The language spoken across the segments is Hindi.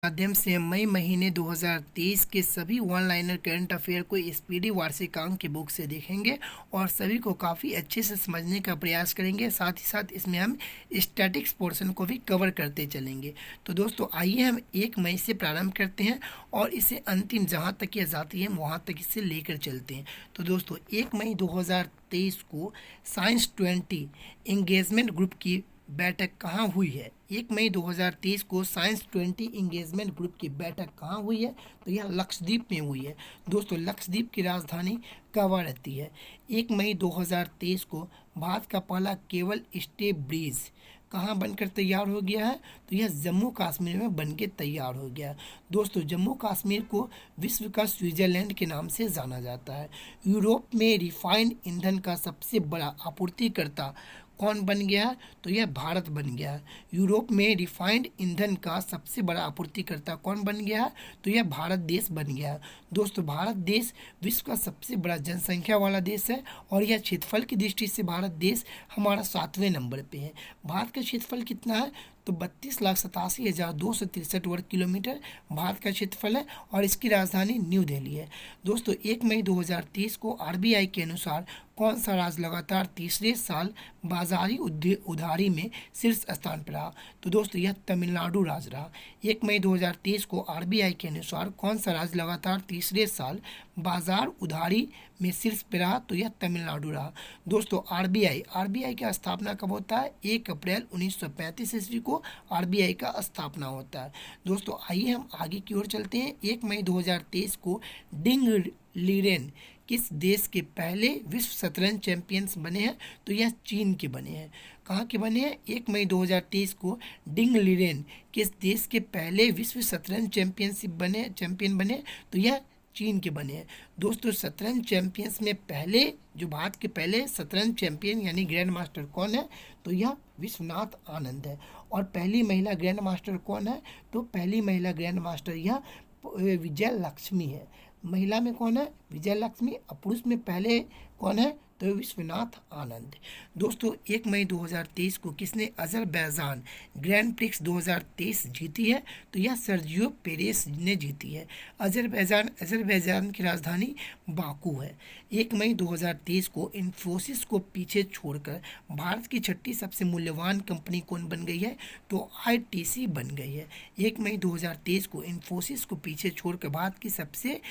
माध्यम से मई महीने 2023 के सभी ऑनलाइनर करंट अफेयर को स्पीडी वार्षिकांक की बुक से देखेंगे और सभी को काफ़ी अच्छे से समझने का प्रयास करेंगे। साथ ही साथ इसमें हम स्टैटिक्स पोर्शन को भी कवर करते चलेंगे। तो दोस्तों आइए हम 1 मई से प्रारंभ करते हैं और इसे अंतिम जहाँ तक यह जाती है वहाँ तक इसे लेकर चलते हैं। तो दोस्तों 1 मई 2023 को साइंस 20 एंगेजमेंट ग्रुप की बैठक कहाँ हुई है। 1 मई 2023 को साइंस 20 इंगेजमेंट ग्रुप की बैठक कहाँ हुई है, तो यह लक्षद्वीप में हुई है। दोस्तों लक्षद्वीप की राजधानी कावा रहती है। 1 मई 2023 को भारत का पहला केबल स्टे ब्रिज कहाँ बनकर तैयार हो गया है, तो यह जम्मू कश्मीर में बनकर तैयार हो गया है। दोस्तों जम्मू कश्मीर को विश्व का स्विट्जरलैंड के नाम से जाना जाता है। यूरोप में रिफाइंड ईंधन का सबसे बड़ा आपूर्तिकर्ता कौन बन गया है, तो यह भारत बन गया है। यूरोप में रिफाइंड ईंधन का सबसे बड़ा आपूर्तिकर्ता कौन बन गया है, तो यह भारत देश बन गया है। दोस्तों भारत देश विश्व का सबसे बड़ा जनसंख्या वाला देश है और यह क्षेत्रफल की दृष्टि से भारत देश हमारा 7वें नंबर पे है। भारत का क्षेत्रफल कितना है, तो 32,87,263 वर्ग किलोमीटर भारत का क्षेत्रफल है और इसकी राजधानी न्यू दिल्ली है। दोस्तों 1 मई 2023 को आरबीआई के अनुसार कौन सा राज्य लगातार तीसरे साल बाजारी उधारी में शीर्ष स्थान पर रहा, तो दोस्तों यह तमिलनाडु राज्य रहा। 1 मई 2023 को आरबीआई के अनुसार कौन सा राज्य लगातार तीसरे साल बाजार उधारी में शीर्ष पर रहा, तो यह तमिलनाडु रहा। दोस्तों आरबीआई की स्थापना कब होता है, 1 अप्रैल 1935 ईस्वी को आरबीआई का स्थापना होता है। दोस्तों आइए हम आगे की ओर चलते हैं। 1 मई 2023 को डिंग लीरेन किस देश के पहले विश्व शतरंज चैंपियंस बने हैं, तो यह चीन के बने हैं। कहाँ के बने हैं, 1 मई 2023 को डिंग लीरेन किस देश के पहले विश्व शतरंज चैंपियन बने, तो यह चीन के बने हैं। दोस्तों शतरंज चैंपियंस में पहले जो भारत के पहले शतरंज चैंपियन यानी ग्रैंड मास्टर कौन है, तो यह विश्वनाथ आनंद है। और पहली महिला ग्रैंड मास्टर कौन है, तो पहली महिला ग्रैंड मास्टर यह विजय लक्ष्मी है। महिला में कौन है, विजय लक्ष्मी। और पुरुष में पहले कौन है, तो विश्वनाथ आनंद। दोस्तों 1 मई 2023 को किसने अजरबैजान ग्रैंड प्रिक्स 2023 जीती है, तो यह सर्जियो पेरेस ने जीती है। अजरबैजान की राजधानी बाकू है। 1 मई 2023 को इन्फोसिस को पीछे छोड़कर भारत की 6ठी सबसे मूल्यवान कंपनी कौन बन गई है, तो आईटीसी बन गई है। 1 मई 2023 को इन्फोसिस को पीछे छोड़कर भारत की सबसे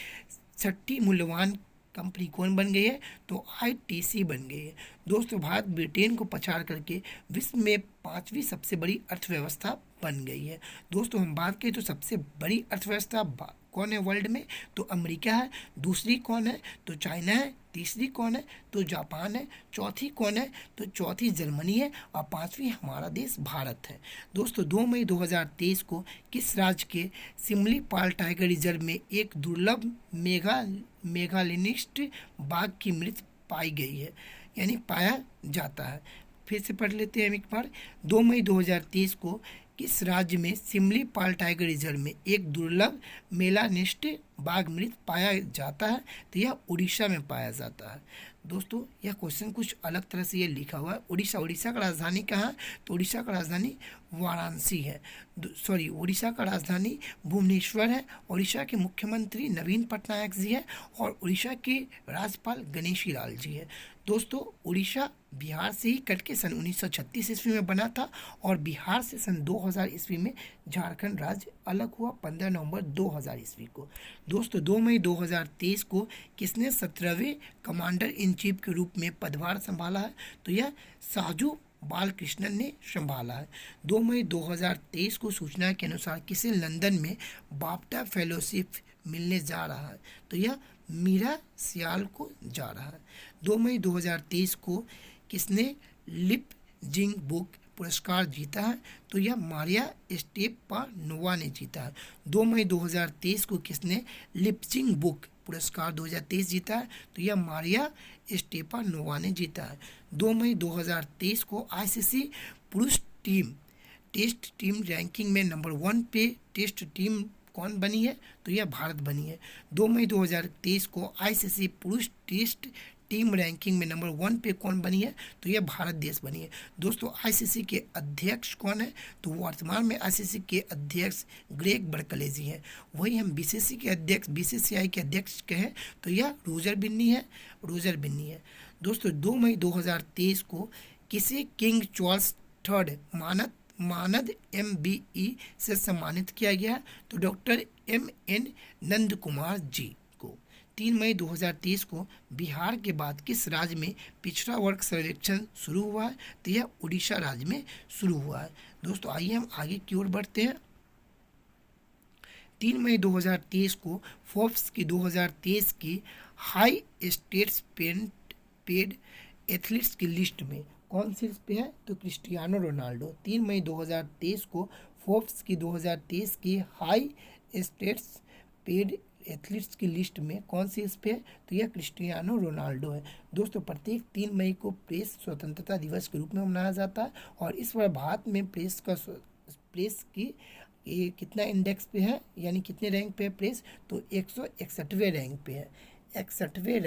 6ठी मूल्यवान कंपनी कौन बन गई है, तो आईटीसी बन गई है। दोस्तों भारत ब्रिटेन को पछाड़ करके विश्व में 5वीं सबसे बड़ी अर्थव्यवस्था बन गई है। दोस्तों हम बात करें तो सबसे बड़ी अर्थव्यवस्था कौन है वर्ल्ड में, तो अमेरिका है। दूसरी कौन है, तो चाइना है। तीसरी कौन है, तो जापान है। चौथी कौन है, तो चौथी जर्मनी है। और 5वीं हमारा देश भारत है। दोस्तों 2 मई 2023 को किस राज्य के सिमलीपाल टाइगर रिजर्व में एक दुर्लभ मेगालिनिस्ट बाघ की मृत पाई गई है, यानी पाया जाता है। फिर से पढ़ लेते हैं हम एक बार। 2 मई 2023 को किस राज्य में सिमलीपाल टाइगर रिजर्व में एक दुर्लभ मेलानिस्ट बाघ मृत पाया जाता है, तो यह उड़ीसा में पाया जाता है। दोस्तों यह क्वेश्चन कुछ अलग तरह से ये लिखा हुआ है। उड़ीसा का राजधानी कहाँ है, तो उड़ीसा का राजधानी वाराणसी है। उड़ीसा का राजधानी भुवनेश्वर है। उड़ीसा के मुख्यमंत्री नवीन पटनायक जी है और उड़ीसा के राज्यपाल गणेशी लाल जी है। दोस्तों उड़ीसा बिहार से ही कट के सन 1936 ईस्वी में बना था और बिहार से सन 2000 ईस्वी में झारखंड राज्य अलग हुआ 15 नवंबर 2000 ईस्वी को। दोस्तों 2 मई 2023 को किसने 17वें कमांडर इन चीफ के रूप में पदभार संभाला है, तो यह साजू बालकृष्णन ने संभाला है। 2 मई 2023 को सूचना के अनुसार किसे लंदन में बाफ्टा फेलोशिप मिलने जा रहा है, तो यह मीरा सियाल को जा रहा है। 2 मई 2023 को किसने लिप जिंग बुक पुरस्कार जीता है, तो यह मारिया स्टेपानोवा ने जीता है। 2 मई 2023 को किसने लिपचिंग बुक पुरस्कार 2023 जीता है, तो यह मारिया स्टेपानोवा ने जीता है। 2 मई 2023 को आईसीसी पुरुष टेस्ट टीम रैंकिंग में नंबर 1 पे टेस्ट टीम कौन बनी है, तो यह भारत बनी है। 2 मई 2023 को आईसीसी पुरुष टेस्ट टीम रैंकिंग में नंबर 1 पे कौन बनी है? तो यह भारत देश बनी है। दोस्तों आईसीसी के अध्यक्ष कौन है? तो वर्तमान में आईसीसी के अध्यक्ष ग्रेग बर्कले हैं। वही हम बीसीसीआई के अध्यक्ष कहें तो यह रोजर बिन्नी है। दोस्तों 2 मई 2023 को किसे किंग चार्ल्स थर्ड मानद MBE से सम्मानित किया गया? तो डॉक्टर MN नंद कुमार जी को। 3 मई 2023 को बिहार के बाद किस राज्य में पिछड़ा वर्ग सर्वेक्षण शुरू हुआ है? तो यह उड़ीसा राज्य में शुरू हुआ है। दोस्तों आइए हम आगे की ओर बढ़ते हैं। 3 मई 2023 को फोर्ब्स की 2023 की हाई स्टेट्स पेड एथलीट्स की लिस्ट में कौन शीर्ष पे है? तो क्रिस्टियानो रोनाल्डो। 3 मई 2023 को फोर्ब्स की 2023 की हाई स्टेट्स पेड एथलीट्स की लिस्ट में कौन शीर्ष पे है? तो यह क्रिस्टियानो रोनाल्डो है। दोस्तों प्रत्येक 3 मई को प्रेस स्वतंत्रता दिवस के रूप में मनाया जाता है और इस बार भारत में प्रेस की ये कितना इंडेक्स पे है, यानी कितने रैंक पे है प्रेस? तो 161वें रैंक पे है। 161वें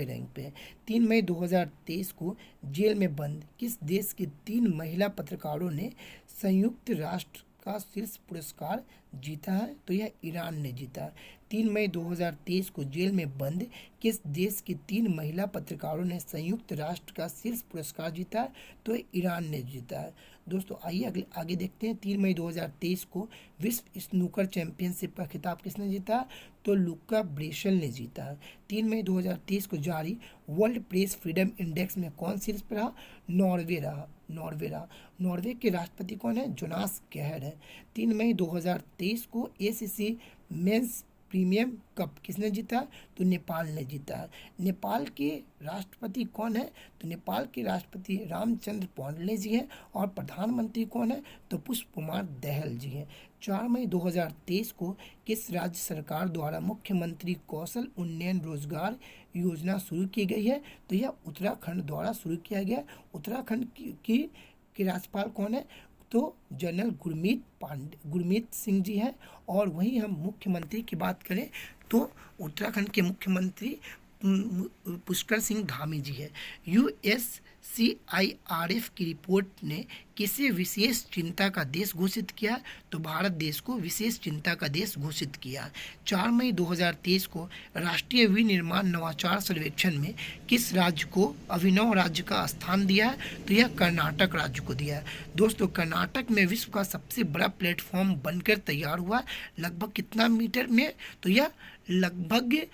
रैंक पे। 3 मई 2023 को जेल में बंद किस देश की 3 महिला पत्रकारों ने संयुक्त राष्ट्र का शीर्ष पुरस्कार जीता है? तो यह ईरान ने जीता। 3 मई 2023 को जेल में बंद किस देश की 3 महिला पत्रकारों ने संयुक्त राष्ट्र का शीर्ष पुरस्कार जीता है? तो ईरान ने जीता है। दोस्तों आइए आगे देखते हैं। 3 मई 2023 को विश्व स्नूकर चैंपियनशिप का खिताब किसने जीता? तो लुका ब्रेशल ने जीता है। 3 मई 2023 को जारी वर्ल्ड प्रेस फ्रीडम इंडेक्स में कौन शीर्ष पर रहा? नॉर्वे के राष्ट्रपति कौन है? जोनास गहर है। 3 मई 2023 को ACC मेंस प्रीमियम कप किसने जीता? तो नेपाल ने जीता है। नेपाल के राष्ट्रपति कौन है? तो नेपाल के राष्ट्रपति रामचंद्र पौंडले जी हैं और प्रधानमंत्री कौन है? तो पुष्प कुमार दहल जी हैं। 4 मई 2023 को किस राज्य सरकार द्वारा मुख्यमंत्री कौशल उन्नयन रोजगार योजना शुरू की गई है? तो यह उत्तराखंड द्वारा शुरू किया गया। उत्तराखंड की राज्यपाल कौन है? तो जनरल गुरमीत सिंह जी हैं। और वहीं हम मुख्यमंत्री की बात करें तो उत्तराखंड के मुख्यमंत्री पुष्कर सिंह धामी जी है। USCIRF की रिपोर्ट ने किसे विशेष चिंता का देश घोषित किया? तो भारत देश को विशेष चिंता का देश घोषित किया। 4 मई 2023 को राष्ट्रीय विनिर्माण नवाचार सर्वेक्षण में किस राज्य को अभिनव राज्य का स्थान दिया है? तो यह कर्नाटक राज्य को दिया है। दोस्तों कर्नाटक में विश्व का सबसे बड़ा प्लेटफॉर्म बनकर तैयार हुआ। लगभग कितना मीटर में? तो यह लगभग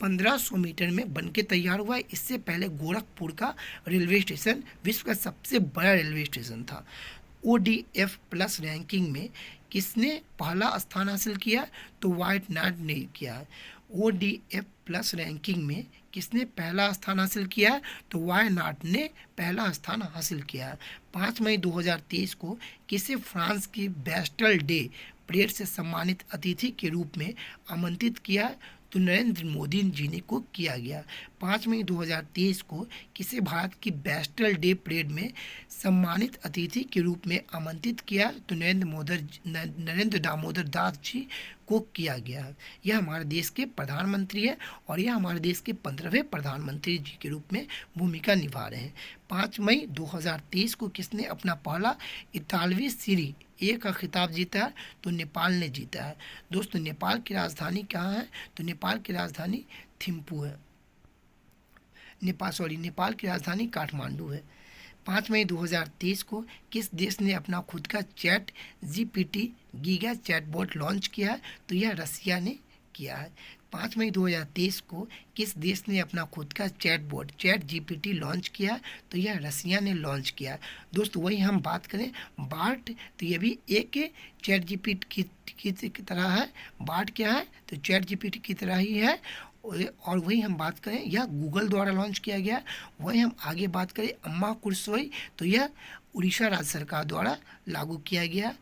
1500 मीटर में बनके तैयार हुआ है। इससे पहले गोरखपुर का रेलवे स्टेशन विश्व का सबसे बड़ा रेलवे स्टेशन था। ODF प्लस रैंकिंग में किसने पहला स्थान हासिल किया? तो व्हाइट नाइट ने किया है। ODF प्लस रैंकिंग में किसने पहला स्थान हासिल किया है? तो वायनाड ने पहला स्थान हासिल किया है। 5 मई 2023 को किसे फ्रांस की बेस्टल डे परेड से सम्मानित अतिथि के रूप में आमंत्रित किया? तो नरेंद्र मोदी जी ने को किया गया। 5 मई 2023 को किसे भारत की बेस्टल डे परेड में सम्मानित अतिथि के रूप में आमंत्रित किया? तो नरेंद्र दामोदर दास जी को किया गया। यह हमारे देश के प्रधानमंत्री है और यह हमारे देश के 15वें प्रधानमंत्री जी के रूप में भूमिका निभा रहे हैं। 5 मई 2023 को किसने अपना पहला इतालवी सीरी ए का खिताब जीता है? तो नेपाल ने जीता है। दोस्तों नेपाल की राजधानी कहाँ है? तो नेपाल की राजधानी थिम्पू है। नेपाल की राजधानी काठमांडू है। 5 मई 2023 को किस देश ने अपना खुद का chat GPT giga chatbot launch किया है? तो यह रसिया ने किया है। 5 मई 2023 को किस देश ने अपना खुद का चैट GPT लॉन्च किया? तो यह रसिया ने लॉन्च किया। दोस्तों वही हम बात करें बार्ट, तो यह भी एक चैट GPT की तरह है। बार्ट क्या है? तो चैट GPT की तरह ही है। और वही हम बात करें यह गूगल द्वारा लॉन्च किया गया। वही हम आगे बात करें अम्मा कुरसोई, तो यह उड़ीसा राज्य सरकार द्वारा लागू किया गया।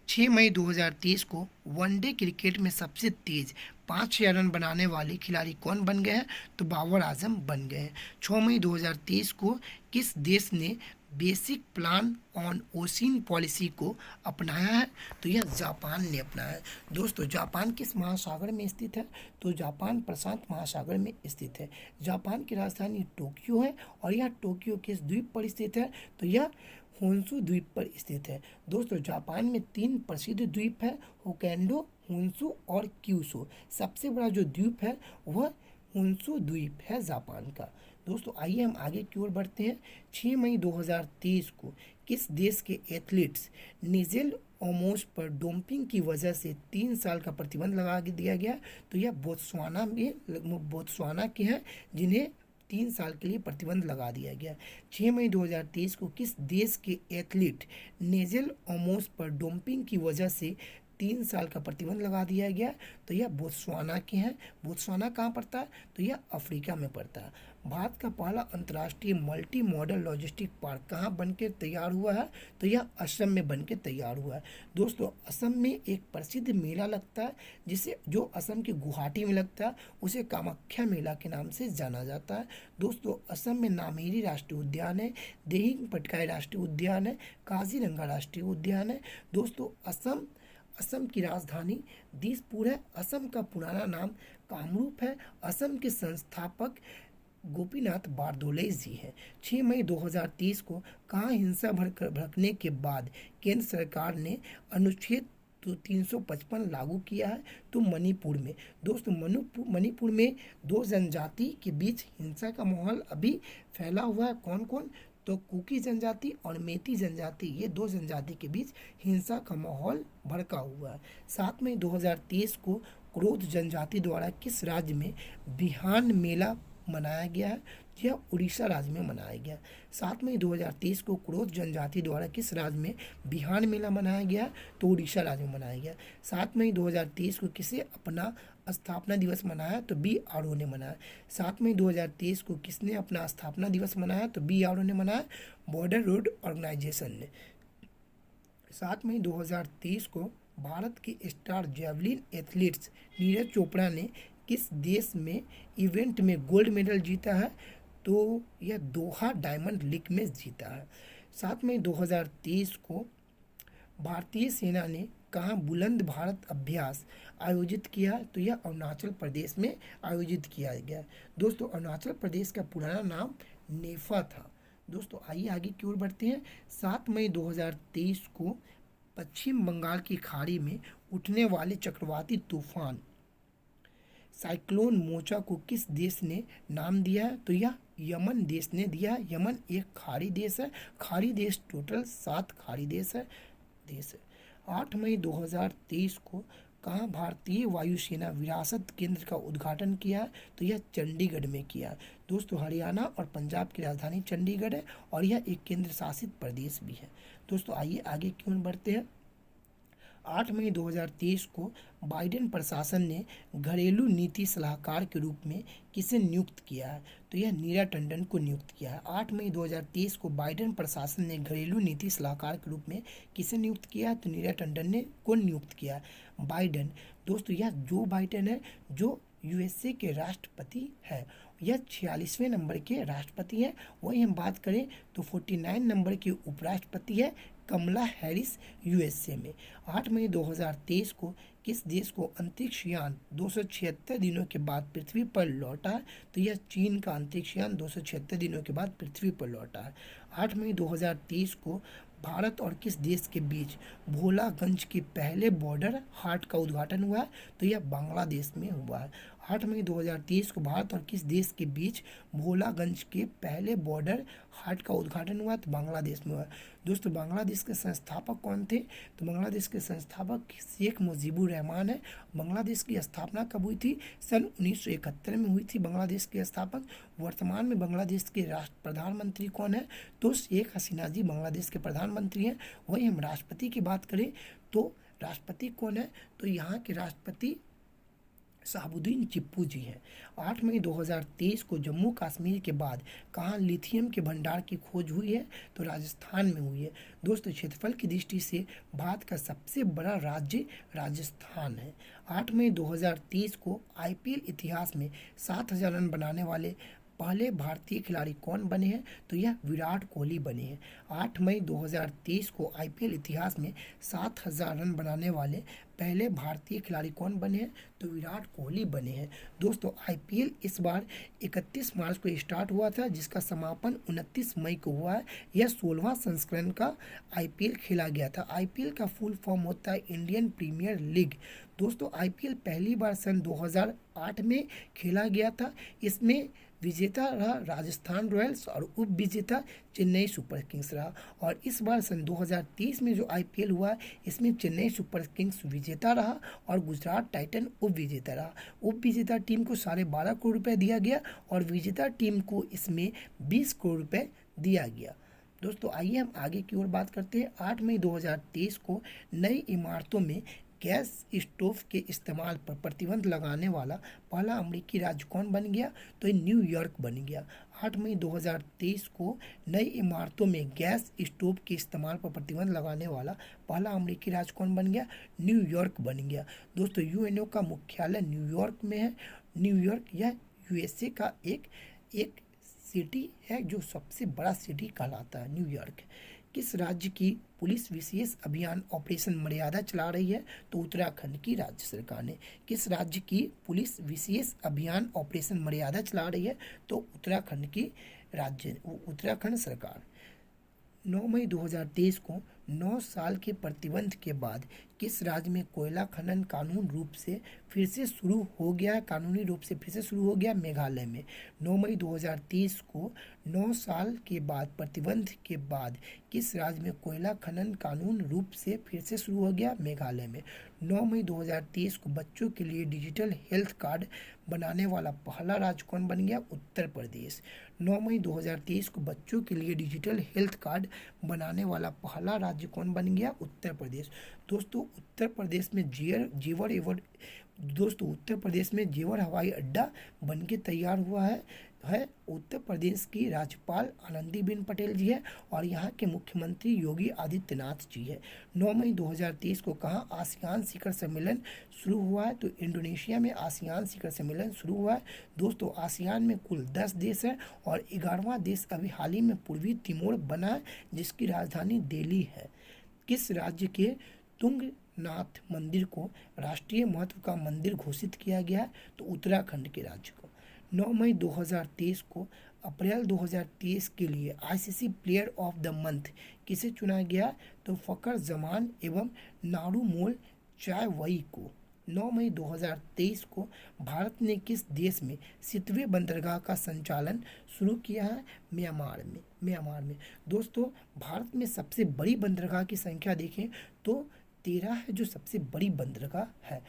6 मई 2023 को वनडे क्रिकेट में सबसे तेज 5000 रन बनाने वाले खिलाड़ी कौन बन गए हैं? तो बाबर आजम बन गए हैं। 6 मई 2023 को किस देश ने basic plan on ocean policy को अपनाया है? तो यह जापान ने अपनाया है। दोस्तों, जापान किस महासागर में स्थित है? तो जापान प्रशांत महासागर में स्थित है। जापान की राजधानी टोक्यो है और यह टोक्यो किस द्वीप पर स्थित है? तो यह होन्शु द्वीप पर स्थित है। दोस्तों, जापान में 3 प्रसिद्ध द्वीप है, होक्काइडो, होन्शु और क्यूशू। सबसे बड़ा जो द्वीप है वह होन्शु द्वीप है जापान का। दोस्तों, आइए हम आगे की ओर बढ़ते हैं। 6 मई 2023 को किस देश के एथलीट्स निजेल ओमोस पर डोपिंग की वजह से 3 साल का प्रतिबंध लगा दिया गया? तो यह बोत्सवाना के हैं, जिन्हें 3 साल के लिए प्रतिबंध लगा दिया गया। 6 मई 2023 को किस देश के एथलीट नेजेल ओमोस पर डोपिंग की वजह से 3 साल का प्रतिबंध लगा दिया गया? तो यह बोत्सवाना के हैं। बोत्सवाना कहाँ पड़ता है? तो यह अफ्रीका में पड़ता है। भारत का पहला अंतर्राष्ट्रीय मल्टी मॉडल लॉजिस्टिक पार्क कहाँ बनकर तैयार हुआ है? तो यह असम में बनकर तैयार हुआ है। दोस्तों, असम में एक प्रसिद्ध मेला लगता है, जिसे जो असम के गुवाहाटी में लगता है, उसे कामाख्या मेला के नाम से जाना जाता है। दोस्तों, असम में नामेरी राष्ट्रीय उद्यान है, दिहिंग पटकाई राष्ट्रीय उद्यान है, काजीरंगा राष्ट्रीय उद्यान है। दोस्तों, असम की राजधानी दिसपुर है। असम का पुराना नाम कामरूप है। असम के संस्थापक गोपीनाथ बारदोले जी हैं। 6 मई 2030 को कहाँ हिंसा भड़कने के बाद केंद्र सरकार ने अनुच्छेद 355 लागू किया है? तो मणिपुर में। दोस्तों, मणिपुर में 2 जनजाति के बीच हिंसा का माहौल अभी फैला हुआ है। कौन कौन? तो कुकी जनजाति और मेती जनजाति, ये 2 जनजाति के बीच हिंसा का माहौल भड़का हुआ है। 7 मई 2023 को क्रोध जनजाति द्वारा किस राज्य में बिहान मेला मनाया गया है? यह उड़ीसा राज्य में मनाया गया। 7 मई 2023 को क्रोध जनजाति द्वारा किस राज्य में बिहान मेला मनाया गया? तो उड़ीसा राज्य में मनाया गया। 7 मई 2023 को किसे अपना स्थापना दिवस मनाया? तो BRO ने मनाया। 7 मई 2023 को किसने अपना स्थापना दिवस मनाया? तो BRO ने मनाया, बॉर्डर रोड ऑर्गेनाइजेशन ने। 7 मई 2023 को भारत के star javelin athletes Neeraj Chopra ने किस देश में इवेंट में गोल्ड मेडल जीता है? तो यह दोहा डायमंड लीग में जीता है। 7 मई 2023 को भारतीय सेना ने कहाँ बुलंद भारत अभ्यास आयोजित किया? तो यह अरुणाचल प्रदेश में आयोजित किया गया। दोस्तों, अरुणाचल प्रदेश का पुराना नाम नेफा था। दोस्तों, आइए आगे की ओर बढ़ते हैं। 7 मई 2023 को पश्चिम बंगाल की खाड़ी में उठने वाले चक्रवाती तूफान साइक्लोन मोचा को किस देश ने नाम दिया है? तो यह यमन देश ने दिया है। यमन एक खाड़ी देश है। खाड़ी देश टोटल 7 खाड़ी देश है। 8 मई 2023 को कहाँ भारतीय वायुसेना विरासत केंद्र का उद्घाटन किया है? तो यह चंडीगढ़ में किया है। दोस्तों, हरियाणा और पंजाब की राजधानी चंडीगढ़ है और यह एक केंद्र शासित प्रदेश भी है। दोस्तों, आइए आगे क्यों बढ़ते हैं। 8 मई 2023 को बाइडेन प्रशासन ने घरेलू नीति सलाहकार के रूप में किसे नियुक्त किया है? तो यह नीरा टंडन को नियुक्त किया है। 8 मई 2023 को बाइडेन प्रशासन ने घरेलू नीति सलाहकार के रूप में किसे नियुक्त किया है? तो नीरा टंडन ने को नियुक्त किया है। बाइडेन, दोस्तों, यह जो बाइडेन है जो USA के राष्ट्रपति है, यह 46वें नंबर के राष्ट्रपति हैं। वही हम बात करें तो 49 नंबर के उपराष्ट्रपति है कमला हैरिस USA में। 8 मई 2023 को किस देश को अंतरिक्ष यान 276 दिनों के बाद पृथ्वी पर लौटा है? तो यह चीन का अंतरिक्ष यान 276 दिनों के बाद पृथ्वी पर लौटा है। 8 मई 2023 को भारत और किस देश के बीच भोलागंज के पहले बॉर्डर हाट का उद्घाटन हुआ है? तो यह बांग्लादेश में हुआ है। 8 मई 2023 को भारत और किस देश के बीच भोलागंज के पहले बॉर्डर हाट का उद्घाटन हुआ? तो बांग्लादेश में हुआ। दोस्तों, बांग्लादेश के संस्थापक कौन थे? तो बांग्लादेश के संस्थापक शेख मुजीबुर रहमान है। बांग्लादेश की स्थापना कब हुई थी? सन 1971 में हुई थी बांग्लादेश के स्थापक। वर्तमान में बांग्लादेश के प्रधानमंत्री कौन है? तो शेख हसीना जी बांग्लादेश के प्रधानमंत्री हैं। वही हम राष्ट्रपति की बात करें तो राष्ट्रपति कौन है? तो यहाँ के राष्ट्रपति शहाबुद्दीन चिप्पू जी हैं। 8 मई 2023 को जम्मू कश्मीर के बाद कहाँ लिथियम के भंडार की खोज हुई है? तो राजस्थान में हुई है। दोस्तों, क्षेत्रफल की दृष्टि से भारत का सबसे बड़ा राज्य राजस्थान है। 8 मई 2023 को IPL इतिहास में 7000 रन बनाने वाले पहले भारतीय खिलाड़ी कौन बने हैं? तो यह विराट कोहली बने हैं। 8 मई 2023 को आईपीएल इतिहास में 7,000 रन बनाने वाले पहले भारतीय खिलाड़ी कौन बने हैं? तो विराट कोहली बने हैं। दोस्तों, आईपीएल इस बार 31 मार्च को स्टार्ट हुआ था, जिसका समापन 29 मई को हुआ है। यह 16वां संस्करण का आईपीएल खेला गया था। आईपीएल का फुल फॉर्म होता है इंडियन प्रीमियर लीग। दोस्तों, आईपीएल पहली बार सन 2008 में खेला गया था। इसमें विजेता रहा राजस्थान रॉयल्स और उप विजेता चेन्नई सुपर किंग्स रहा। और इस बार सन 2023 में जो आईपीएल हुआ है, इसमें चेन्नई सुपर किंग्स विजेता रहा और गुजरात टाइटन उप विजेता रहा। उप विजेता टीम को 12.5 करोड़ रुपए दिया गया और विजेता टीम को इसमें 20 करोड़ रुपए दिया गया। दोस्तों, आइए हम आगे की ओर बात करते हैं। 8 मई 2023 को नई इमारतों में गैस स्टोव के इस्तेमाल पर प्रतिबंध लगाने वाला पहला अमेरिकी राज्य कौन बन गया? तो ये न्यूयॉर्क बन गया। 8 मई 2023 को नई इमारतों में गैस स्टोव के इस्तेमाल पर प्रतिबंध लगाने वाला पहला अमेरिकी राज्य कौन बन गया? न्यूयॉर्क बन गया। दोस्तों, यूएनओ का मुख्यालय न्यूयॉर्क में है। न्यूयॉर्क यह यूएसए का एक सिटी है जो सबसे बड़ा सिटी कहलाता है, न्यूयॉर्क। किस राज्य की पुलिस विशेष अभियान ऑपरेशन मर्यादा चला रही है? तो उत्तराखंड की राज्य सरकार ने। किस राज्य की पुलिस विशेष अभियान ऑपरेशन मर्यादा चला रही है? तो उत्तराखंड सरकार। 9 मई 2023 को 9 साल के प्रतिबंध के बाद किस राज्य में कोयला खनन कानूनी रूप से फिर से शुरू हो गया? मेघालय में। 9 मई 2023 को 9 साल के बाद प्रतिबंध के बाद किस राज्य में कोयला खनन कानूनी रूप से फिर से शुरू हो गया? मेघालय में। 9 मई 2023 को बच्चों के लिए डिजिटल हेल्थ कार्ड बनाने वाला पहला राज्य कौन बन गया? उत्तर प्रदेश। 9 मई 2023 को बच्चों के लिए डिजिटल हेल्थ कार्ड बनाने वाला पहला राज्य कौन बन गया? उत्तर प्रदेश। दोस्तों, उत्तर प्रदेश में जेवर हवाई अड्डा बनके तैयार हुआ है। उत्तर प्रदेश की राज्यपाल आनंदीबेन पटेल जी है और यहाँ के मुख्यमंत्री योगी आदित्यनाथ जी है। 9 मई 2023 को कहाँ आसियान शिखर सम्मेलन शुरू हुआ है? तो इंडोनेशिया में आसियान शिखर सम्मेलन शुरू हुआ है। दोस्तों, आसियान में कुल 10 देश हैं और 11वां देश अभी हाल ही में पूर्वी तिमोर बना है, जिसकी राजधानी दिल्ली है। किस राज्य के तुंगनाथ मंदिर को राष्ट्रीय महत्व का मंदिर घोषित किया गया है? तो उत्तराखंड के राज्य को। 9 मई 2023 को अप्रैल 2023 के लिए ICC player of the month किसे चुना गया? तो फकर जमान एवं नारुमोल चायवई को। 9 मई 2023 को भारत ने किस देश में 7वें बंदरगाह का संचालन शुरू किया है? म्यांमार में। दोस्तों, भारत में सबसे बड़ी बंदरगाह की संख्या देखें तो 13 है, जो सबसे बड़ी बंदरगाह है।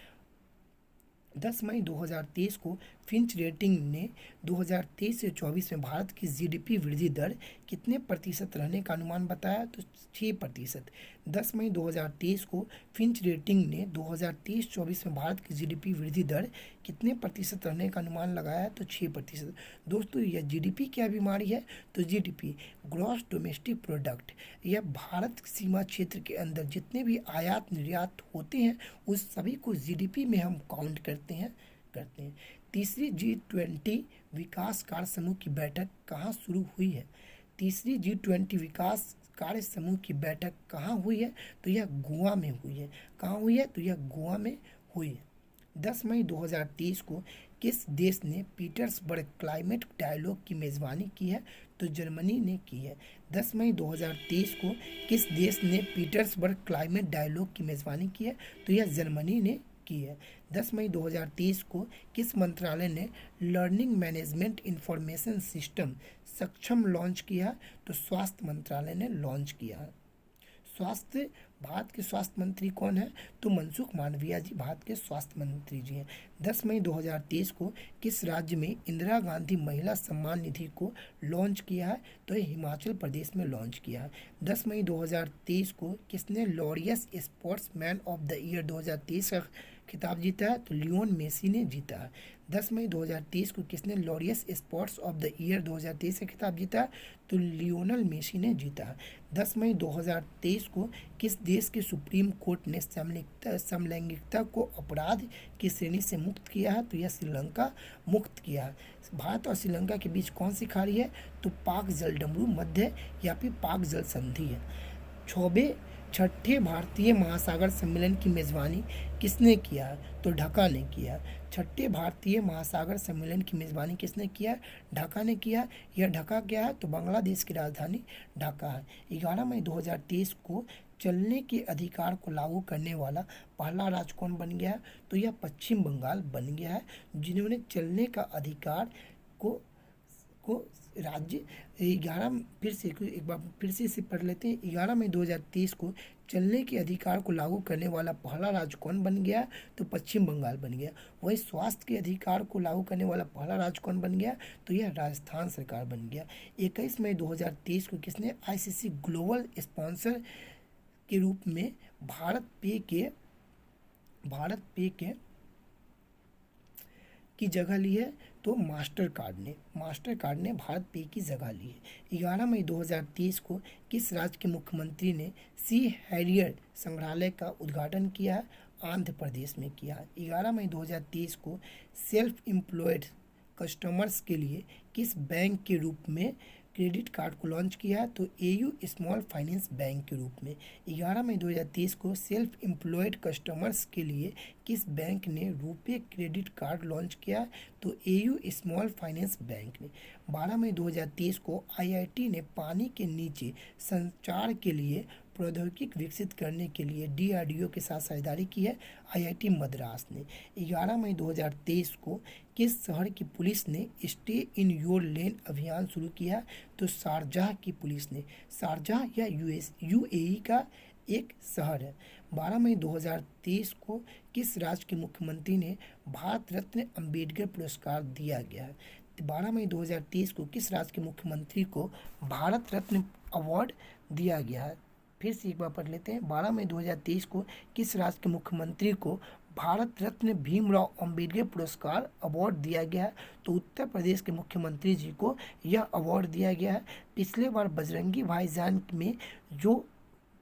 10 मई 2023 को फिंच रेटिंग ने 2023 से 24 में भारत की जीडीपी वृद्धि दर कितने प्रतिशत रहने का अनुमान बताया? तो 6%। 10 मई 2023 को फिंच रेटिंग ने 2023-24 में भारत की जीडीपी वृद्धि दर कितने प्रतिशत रहने का अनुमान लगाया? तो 6%। दोस्तों, यह जीडीपी क्या बीमारी है? तो जीडीपी ग्रॉस डोमेस्टिक प्रोडक्ट, यह भारत सीमा क्षेत्र के अंदर जितने भी आयात निर्यात होते हैं उस सभी को जीडीपी में हम काउंट करते हैं। तीसरी G20 विकास कार्य समूह की बैठक कहाँ शुरू हुई है? तीसरी G20 विकास कार्य समूह की बैठक कहाँ हुई है? तो यह गोवा में हुई है। कहाँ हुई है? तो यह गोवा में हुई है। 10 मई 2023 को किस देश ने पीटर्सबर्ग क्लाइमेट डायलॉग की मेज़बानी की है? तो जर्मनी ने की है। 10 मई 2023 को किस देश ने पीटर्सबर्ग क्लाइमेट डायलॉग की मेज़बानी की है? तो यह जर्मनी ने की है। 10 मई 2023 को किस मंत्रालय ने लर्निंग मैनेजमेंट इंफॉर्मेशन सिस्टम सक्षम लॉन्च किया? तो स्वास्थ्य मंत्रालय ने लॉन्च किया है। भारत के स्वास्थ्य मंत्री कौन है? तो मनसुख मांडविया जी भारत के स्वास्थ्य मंत्री जी हैं। 10 मई 2023 को किस राज्य में इंदिरा गांधी महिला सम्मान निधि को लॉन्च किया है? तो ये हिमाचल प्रदेश में लॉन्च किया है। 10 मई 2023 को किसने Laureus sportsman of the year 2023 का खिताब जीता है? तो लियोन मेसी ने जीता है। 10 मई 2023 को किसने Laureus sports of the year 2023 से खिताब जीता है? तो लियोनल मेसी ने जीता है। 10 मई 2023 को किस देश के सुप्रीम कोर्ट ने समलैंगिकता को अपराध की श्रेणी से मुक्त किया है? तो यह श्रीलंका मुक्त किया है। भारत और श्रीलंका के बीच कौन सी खाड़ी है? तो पाक जलडमरू मध्य या फिर पाक जल संधि है। छठे भारतीय महासागर सम्मेलन की मेजबानी किसने किया? तो ढाका ने किया। छठे भारतीय महासागर सम्मेलन की मेजबानी किसने किया? ढाका ने किया। यह ढाका क्या है? तो बांग्लादेश की राजधानी ढाका है। 11 मई 2023 को चलने के अधिकार को लागू करने वाला पहला राज्य कौन बन गया है? तो यह पश्चिम बंगाल बन गया है, जिन्होंने चलने का अधिकार को राज्य 11 फिर से एक बार फिर से इसे पढ़ लेते हैं। 11 मई 2023 को चलने के अधिकार को लागू करने वाला पहला राज्य कौन बन गया? तो पश्चिम बंगाल बन गया। वही स्वास्थ्य के अधिकार को लागू करने वाला पहला राज्य कौन बन गया? तो यह राजस्थान सरकार बन गया। 21 मई 2023 को किसने आईसीसी ग्लोबल स्पॉन्सर के रूप में भारत पे के की जगह ली है? तो मास्टर कार्ड ने भारत पे की जगह ली है। 11 मई 2023 को किस राज्य के मुख्यमंत्री ने सी हैरियर संग्रहालय का उद्घाटन किया है? आंध्र प्रदेश में किया है। 11 मई 2023 को सेल्फ एम्प्लॉयड कस्टमर्स के लिए किस बैंक के रूप में क्रेडिट कार्ड को लॉन्च किया है? तो एयू स्मॉल फाइनेंस बैंक के रूप में। 11 मई 2023 को सेल्फ एम्प्लॉयड कस्टमर्स के लिए किस बैंक ने रुपे क्रेडिट कार्ड लॉन्च किया? तो एयू स्मॉल फाइनेंस बैंक ने। 12 मई 2023 को आईआईटी ने पानी के नीचे संचार के लिए प्रौद्योगिकी विकसित करने के लिए डीआरडीओ के साथ साझेदारी की है आईआईटी मद्रास ने। 11 मई 2023 को किस शहर की पुलिस ने स्टे इन योर लेन अभियान शुरू किया? तो शारजाह की पुलिस ने। शारजाह या यूएई का एक शहर है। 12 मई 2023 को किस राज्य के मुख्यमंत्री ने भारत रत्न अंबेडकर पुरस्कार दिया गया है? 12 मई 2023 को किस राज्य के मुख्यमंत्री को भारत रत्न अवार्ड दिया गया है? फिर से एक बार पढ़ लेते हैं। 12 मई 2023 को किस राज्य के मुख्यमंत्री को भारत रत्न भीमराव अंबेडकर पुरस्कार अवार्ड दिया गया है? तो उत्तर प्रदेश के मुख्यमंत्री जी को यह अवार्ड दिया गया है। पिछले बार बजरंगी भाईजान में जो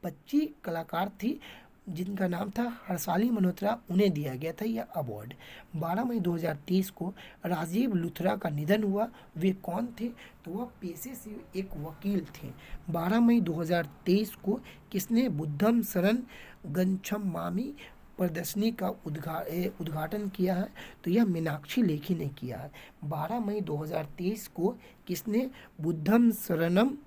25 कलाकार थी जिनका नाम था हर्षाली मल्होत्रा, उन्हें दिया गया था यह अवार्ड। 12 मई 2023 को राजीव लुथरा का निधन हुआ। वे कौन थे? तो वह पेशे से एक वकील थे। 12 मई 2023 को किसने बुद्धम शरण गंछम्मामी प्रदर्शनी का उद्घाटन किया है? तो यह मीनाक्षी लेखी ने किया है। 12 मई 2023 को किसने बुद्धम शरणम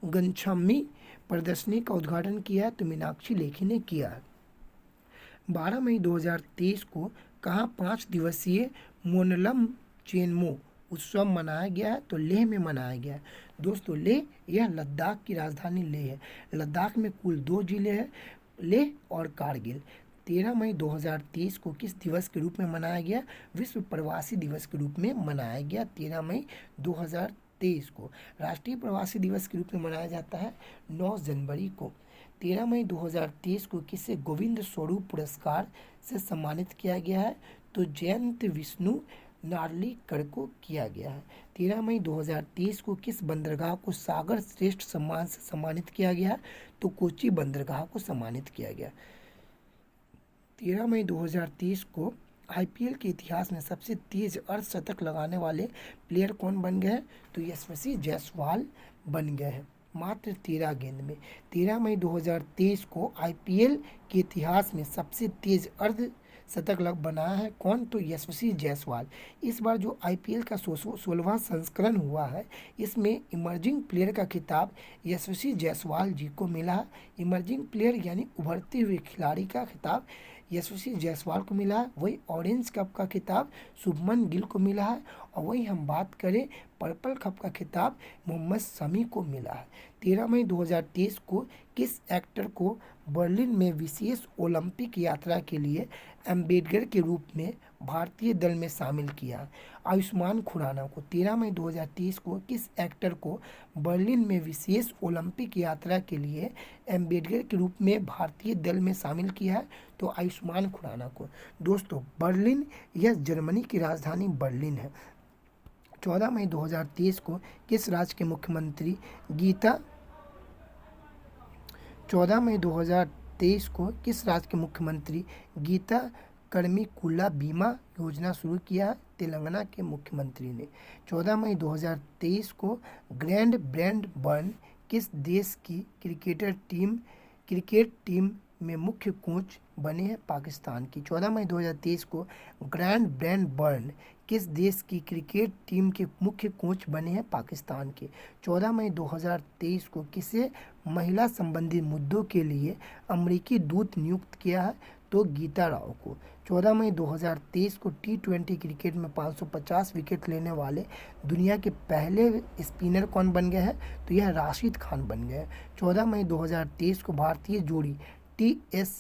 गंछम्मी प्रदर्शनी का उद्घाटन किया है? तो मीनाक्षी लेखी ने किया है। 12 मई 2023 को कहाँ 5 दिवसीय मोनलम चेनमो उत्सव मनाया गया है? तो लेह में मनाया गया है। दोस्तों लेह यह लद्दाख की राजधानी लेह है। लद्दाख में कुल 2 जिले हैं, लेह और कारगिल। 13 मई 2023 को किस दिवस के रूप में मनाया गया? विश्व प्रवासी दिवस के रूप में मनाया गया। 13 मई 2023 को राष्ट्रीय प्रवासी दिवस के रूप में मनाया जाता है 9 जनवरी को। 13 मई 2023 को किसे गोविंद स्वरूप पुरस्कार से सम्मानित किया गया है? तो जयंत विष्णु नार्लिकर को किया गया है। 13 मई 2023 को किस बंदरगाह को सागर श्रेष्ठ सम्मान से सम्मानित किया गया? तो कोच्चि बंदरगाह को सम्मानित किया गया। 13 मई 2023 को आईपीएल के इतिहास में सबसे तेज अर्धशतक लगाने वाले प्लेयर कौन बन गए? तो यशस्वी जायसवाल बन गए हैं मात्र 13 गेंद में। 13 मई 2023 को आईपीएल के इतिहास में सबसे तेज अर्धशतक बनाया है कौन? तो यशस्वी जायसवाल। इस बार जो आईपीएल का 16वां संस्करण हुआ है, इसमें इमर्जिंग प्लेयर का खिताब यशस्वी जायसवाल जी को मिला है। इमर्जिंग प्लेयर यानी उभरते हुए खिलाड़ी का खिताब यशस्वी जायसवाल को मिला है। वही ऑरेंज कप का खिताब शुभमन गिल को मिला है। और वहीं हम बात करें पर्पल कप का खिताब मोहम्मद शमी को मिला है। 13 मई 2023 को किस एक्टर को बर्लिन में विशेष ओलंपिक यात्रा के लिए एम्बेसडर के रूप में भारतीय दल में शामिल किया? आयुष्मान खुराना को 13 मई 2023 को किस एक्टर को बर्लिन में विशेष ओलंपिक यात्रा के लिए एम्बेसडर के रूप में भारतीय दल में शामिल किया है? तो आयुष्मान खुराना को। दोस्तों, बर्लिन यह जर्मनी की राजधानी बर्लिन है। 14 मई 2023 को किस राज्य के मुख्यमंत्री गीता 14 मई 2023 को किस राज्य के मुख्यमंत्री गीता कर्मिकुल्ला बीमा योजना शुरू किया है? तेलंगाना के मुख्यमंत्री ने। 14 मई 2023 को ग्रैंड ब्रैडबर्न किस देश की क्रिकेट टीम में मुख्य कोच बने हैं? पाकिस्तान की। 14 मई 2023 को ग्रैंड ब्रैडबर्न किस देश की क्रिकेट टीम के मुख्य कोच बने हैं? पाकिस्तान के। 14 मई 2023 को किसे महिला संबंधी मुद्दों के लिए अमेरिकी दूत नियुक्त किया है? तो गीता राव को। 14 मई 2023 को T20 क्रिकेट में 550 विकेट लेने वाले दुनिया के पहले स्पिनर कौन बन गए हैं? तो यह राशिद खान बन गए। 14 मई 2023 को भारतीय जोड़ी TS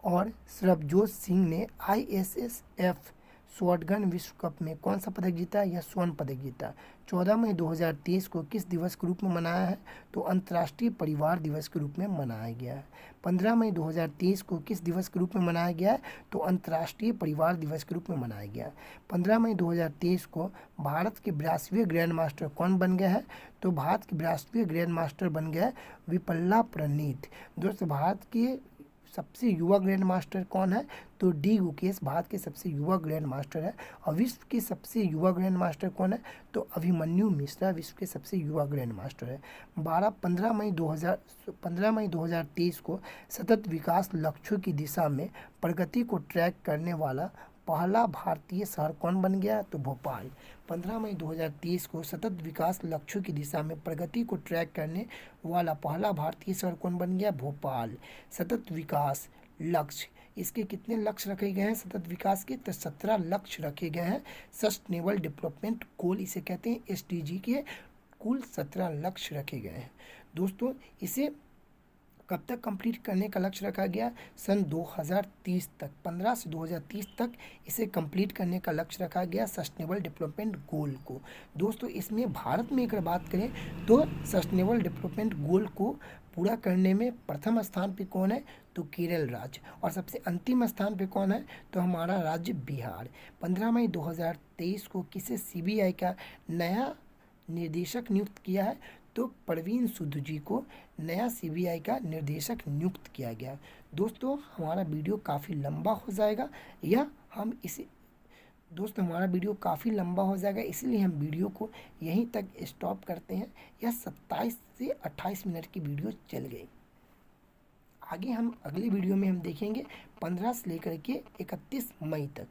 और सरबजोत सिंह ने ISSF शॉटगन विश्व कप में कौन सा पदक जीता? यह स्वर्ण पदक जीता। 14 मई 2023 को किस दिवस के रूप में मनाया है? तो अंतर्राष्ट्रीय परिवार दिवस के रूप में मनाया गया है। 15 मई 2023 को किस दिवस के रूप में मनाया गया है? तो अंतर्राष्ट्रीय परिवार दिवस के रूप में मनाया गया है। 15 मई 2023 को भारत के 82वें ग्रैंड मास्टर कौन बन गया है? तो भारत के 82वें ग्रैंड मास्टर बन गया है विपल्ला प्रणीत। दोस्तों, भारत के सबसे युवा ग्रैंड मास्टर कौन है? तो डी गुकेश भारत के सबसे युवा ग्रैंड मास्टर है। और विश्व के सबसे युवा ग्रैंड मास्टर कौन है? तो अभिमन्यु मिश्रा विश्व के सबसे युवा ग्रैंड मास्टर है। 15 मई 2023 को सतत विकास लक्ष्यों की दिशा में प्रगति को ट्रैक करने वाला पहला भारतीय शहर कौन बन गया? तो भोपाल। 15 मई 2023 को सतत विकास लक्ष्यों की दिशा में प्रगति को ट्रैक करने वाला पहला भारतीय शहर कौन बन गया? भोपाल। सतत विकास लक्ष्य, इसके कितने लक्ष्य रखे गए हैं सतत विकास के? तो 17 लक्ष्य रखे गए हैं। सस्टेनेबल डेवलपमेंट गोल इसे कहते हैं, SDG के कुल 17 लक्ष्य रखे गए हैं। दोस्तों, इसे कब तक कंप्लीट करने का लक्ष्य रखा गया? सन 2030 तक। 15 से 2030 तक इसे कंप्लीट करने का लक्ष्य रखा गया सस्टेनेबल डेवलपमेंट गोल को। दोस्तों, इसमें भारत में अगर बात करें तो सस्टेनेबल डेवलपमेंट गोल को पूरा करने में प्रथम स्थान पे कौन है? तो केरल राज्य। और सबसे अंतिम स्थान पे कौन है? तो हमारा राज्य बिहार। 15 मई 2023 को किसे CBI का नया निर्देशक नियुक्त किया है? तो प्रवीण सूद जी को नया CBI का निर्देशक नियुक्त किया गया। दोस्तों, हमारा वीडियो काफ़ी लंबा हो जाएगा इसलिए हम वीडियो को यहीं तक स्टॉप करते हैं। यह 27 से 28 मिनट की वीडियो चल गई। आगे हम अगले वीडियो में हम देखेंगे 15 से लेकर के 31 मई तक।